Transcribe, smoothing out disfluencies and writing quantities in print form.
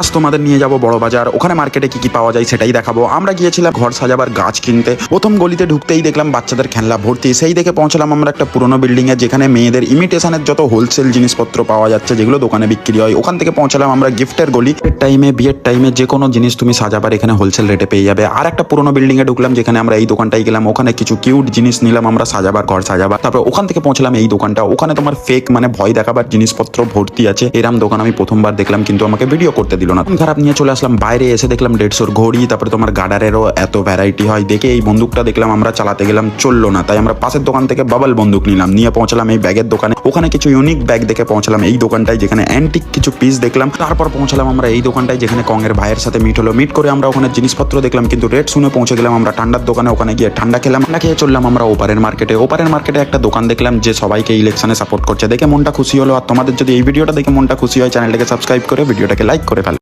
আজ তোমাদের নিয়ে যাব বড় বাজার, ওখানে মার্কেটে কি কি পাওয়া যায় সেটাই দেখাবো। আমরা গিয়েছিলাম ঘর সাজাবার গাছ কিনতে। প্রথম গলিতে ঢুকতেই দেখলাম বাচ্চাদের খেলনা ভর্তি। সেই দেখে পৌঁছলাম আমরা একটা পুরনো বিল্ডিং এ, যেখানে মেয়েদের ইমিটেশনের যত হোলসেল জিনিসপত্র পাওয়া যাচ্ছে, যেগুলো দোকানে বিক্রি হয়। ওখান থেকে পৌঁছলাম আমরা গিফটের গলি। বিয়ের টাইমে যে কোনো জিনিস তুমি সাজাবার এখানে হোলসেল রেটে পেয়ে যাবে। আর একটা পুরনো বিল্ডিং এ ঢুকলাম, যেখানে আমরা এই দোকানটাই গেলাম। ওখানে কিছু কিউট জিনিস নিলাম আমরা সাজাবার, ঘর সাজাবার। তারপর ওখান থেকে পৌঁছলাম এই দোকানটা। ওখানে তোমার ফেক মানে ভয় দেখাবার জিনিসপত্র ভর্তি আছে। এরম দোকান আমি প্রথমবার দেখলাম, কিন্তু আমাকে ভিডিও করতে দিল না। খারাপ নিয়ে চলে আসলাম বাইরে। এসে দেখলাম 150 ঘড়ি, তারপরে তোমার গার্ডারেরও এত ভ্যারাইটি হয়। দেখে এই বন্দুকটা দেখলাম, আমরা চালাতে গেলাম, চললো না। তাই আমরা পাশের দোকান থেকে বাবল বন্দুক নিলাম, নিয়ে পৌঁছলাম এই ব্যাগের দোকানে। ওখানে কিছু ইউনিক ব্যাগ দেখে পৌঁছলাম এই দোকানটায়, যেখানে অ্যান্টিক কিছু পিস দেখলাম। তারপর পৌঁছলাম আমরা এই দোকানটায়, যেখানে কংয়ের ভাইয়ের সাথে মিট হলো। মিট করে আমরা ওখানে জিনিসপত্র দেখলাম, কিন্তু রেট শুনে পৌঁছে গেলাম আমরা ঠান্ডার দোকানে। ওখানে গিয়ে ঠান্ডা খেলাম। ঠান্ডা খেয়ে চললাম আমরা ওপারের মার্কেটে। ওপারের মার্কেটে একটা দোকান দেখলাম যে সবাইকে ইলেকশনে সাপোর্ট করছে, দেখে মনটা খুশি হলো। আর তোমাদের যদি এই ভিডিওটা দেখে মনটা খুশি হয়, চ্যানেলটাকে সাবস্ক্রাইব করে ভিডিওটাকে লাইক করে ফেলো।